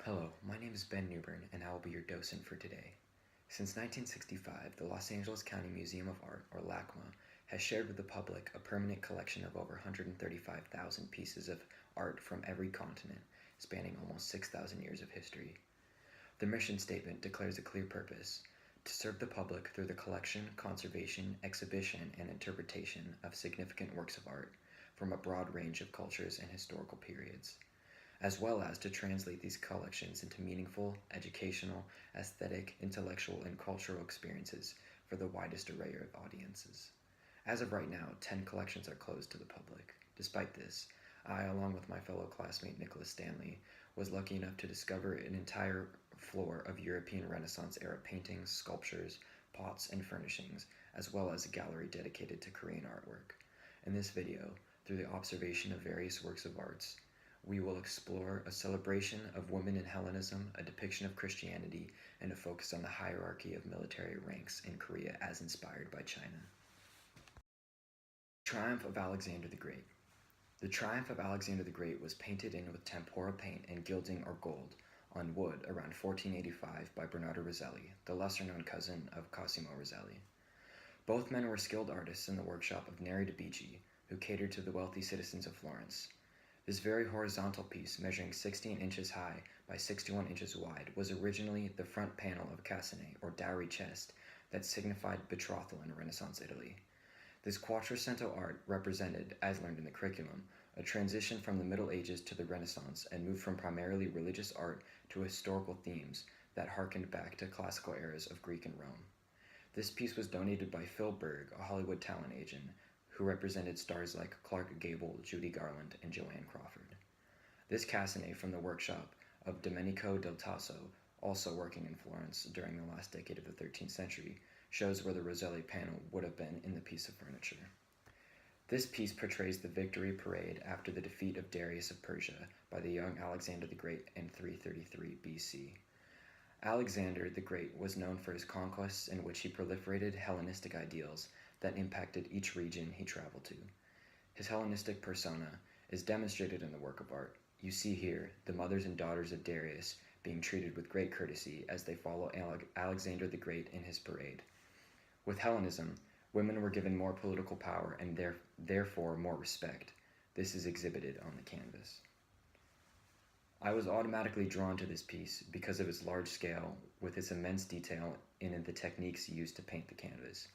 Hello, my name is Ben Newbern, and I will be your docent for today. Since 1965, the Los Angeles County Museum of Art, or LACMA, has shared with the public a permanent collection of over 135,000 pieces of art from every continent, spanning almost 6,000 years of history. The mission statement declares a clear purpose: to serve the public through the collection, conservation, exhibition, and interpretation of significant works of art from a broad range of cultures and historical periods, as well as to translate these collections into meaningful, educational, aesthetic, intellectual, and cultural experiences for the widest array of audiences. As of right now, 10 collections are closed to the public. Despite this, I, along with my fellow classmate Nicholas Stanley, was lucky enough to discover an entire floor of European Renaissance era paintings, sculptures, pots, and furnishings, as well as a gallery dedicated to Korean artwork. In this video, through the observation of various works of arts, we will explore a celebration of women in Hellenism, a depiction of Christianity, and a focus on the hierarchy of military ranks in Korea as inspired by China. Triumph of Alexander the Great. The Triumph of Alexander the Great was painted in with tempera paint and gilding or gold on wood around 1485 by Bernardo Rosselli, the lesser-known cousin of Cosimo Rosselli. Both men were skilled artists in the workshop of Neri de' Bici, who catered to the wealthy citizens of Florence. This very horizontal piece, measuring 16 inches high by 61 inches wide, was originally the front panel of cassone, or dowry chest, that signified betrothal in Renaissance Italy. This Quattrocento art represented, as learned in the curriculum, a transition from the Middle Ages to the Renaissance and moved from primarily religious art to historical themes that harkened back to classical eras of Greek and Rome. This piece was donated by Phil Berg, a Hollywood talent agent, who represented stars like Clark Gable, Judy Garland, and Joanne Crawford. This cassone from the workshop of Domenico del Tasso, also working in Florence during the last decade of the 13th century, shows where the Rosselli panel would have been in the piece of furniture. This piece portrays the victory parade after the defeat of Darius of Persia by the young Alexander the Great in 333 BC. Alexander the Great was known for his conquests, in which he proliferated Hellenistic ideals that impacted each region he traveled to. His Hellenistic persona is demonstrated in the work of art. You see here the mothers and daughters of Darius being treated with great courtesy as they follow Alexander the Great in his parade. With Hellenism, women were given more political power and therefore more respect. This is exhibited on the canvas. I was automatically drawn to this piece because of its large scale, with its immense detail in the techniques used to paint the canvas.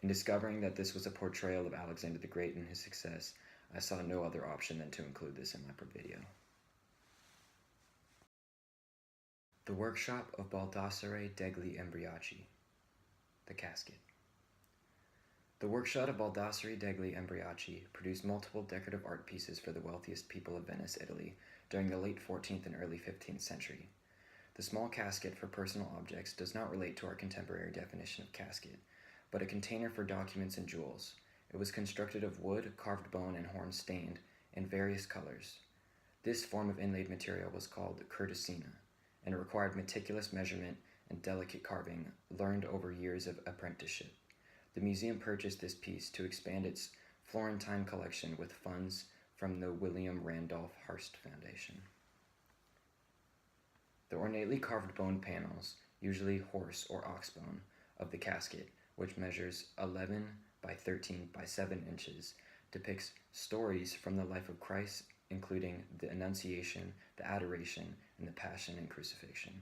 In discovering that this was a portrayal of Alexander the Great and his success, I saw no other option than to include this in my video. The Workshop of Baldassare degli Embriachi. The Casket. The workshop of Baldassare degli Embriachi produced multiple decorative art pieces for the wealthiest people of Venice, Italy, during the late 14th and early 15th century. The small casket for personal objects does not relate to our contemporary definition of casket, but a container for documents and jewels. It was constructed of wood, carved bone, and horn stained in various colors. This form of inlaid material was called curtesina, and it required meticulous measurement and delicate carving learned over years of apprenticeship. The museum purchased this piece to expand its Florentine collection with funds from the William Randolph Hearst Foundation. The ornately carved bone panels, usually horse or ox bone, of the casket, which measures 11 by 13 by 7 inches, depicts stories from the life of Christ, including the Annunciation, the Adoration, and the Passion and Crucifixion.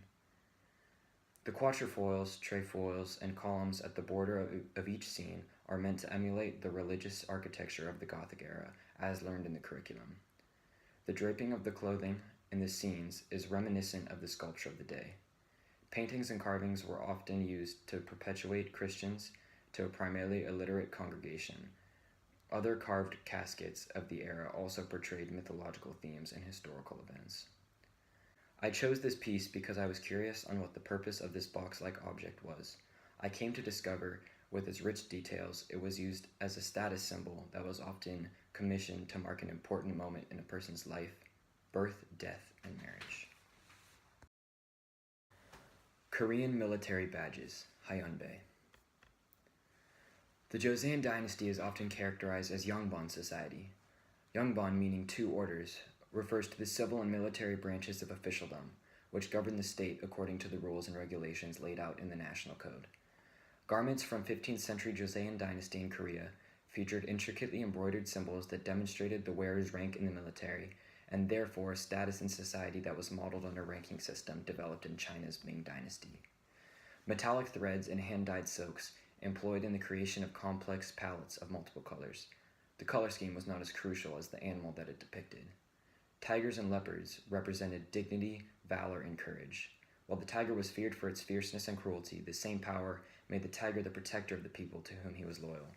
The quatrefoils, trefoils, and columns at the border of each scene are meant to emulate the religious architecture of the Gothic era, as learned in the curriculum. The draping of the clothing in the scenes is reminiscent of the sculpture of the day. Paintings and carvings were often used to perpetuate Christians to a primarily illiterate congregation. Other carved caskets of the era also portrayed mythological themes and historical events. I chose this piece because I was curious on what the purpose of this box-like object was. I came to discover, with its rich details, it was used as a status symbol that was often commissioned to mark an important moment in a person's life: birth, death, and marriage. Korean military badges, Hyunbae. The Joseon dynasty is often characterized as Yongbon society. Yongbon, meaning two orders, refers to the civil and military branches of officialdom, which governed the state according to the rules and regulations laid out in the National Code. Garments from 15th century Joseon dynasty in Korea featured intricately embroidered symbols that demonstrated the wearer's rank in the military, and therefore status in society that was modeled on a ranking system developed in China's Ming Dynasty. Metallic threads and hand-dyed silks employed in the creation of complex palettes of multiple colors. The color scheme was not as crucial as the animal that it depicted. Tigers and leopards represented dignity, valor, and courage. While the tiger was feared for its fierceness and cruelty, the same power made the tiger the protector of the people to whom he was loyal.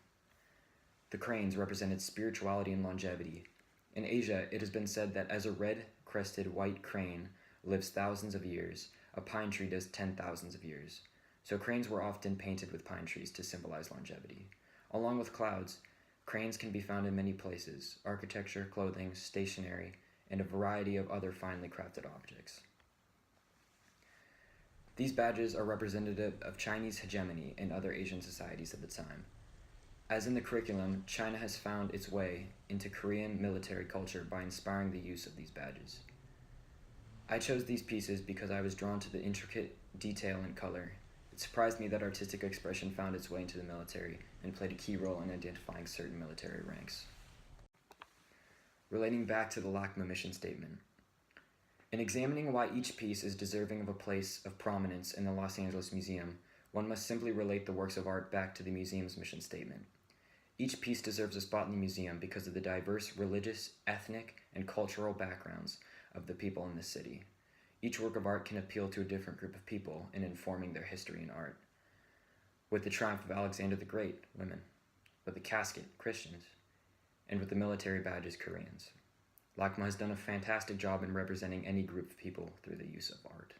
The cranes represented spirituality and longevity. In Asia, it has been said that as a red-crested white crane lives thousands of years, a pine tree does 10,000s of years. So cranes were often painted with pine trees to symbolize longevity. Along with clouds, cranes can be found in many places: architecture, clothing, stationery, and a variety of other finely crafted objects. These badges are representative of Chinese hegemony in other Asian societies at the time. As in the curriculum, China has found its way into Korean military culture by inspiring the use of these badges. I chose these pieces because I was drawn to the intricate detail and color. It surprised me that artistic expression found its way into the military and played a key role in identifying certain military ranks. Relating back to the LACMA mission statement. In examining why each piece is deserving of a place of prominence in the Los Angeles Museum, one must simply relate the works of art back to the museum's mission statement. Each piece deserves a spot in the museum because of the diverse religious, ethnic, and cultural backgrounds of the people in this city. Each work of art can appeal to a different group of people in informing their history and art. With the triumph of Alexander the Great, women. With the casket, Christians. And with the military badges, Koreans. LACMA has done a fantastic job in representing any group of people through the use of art.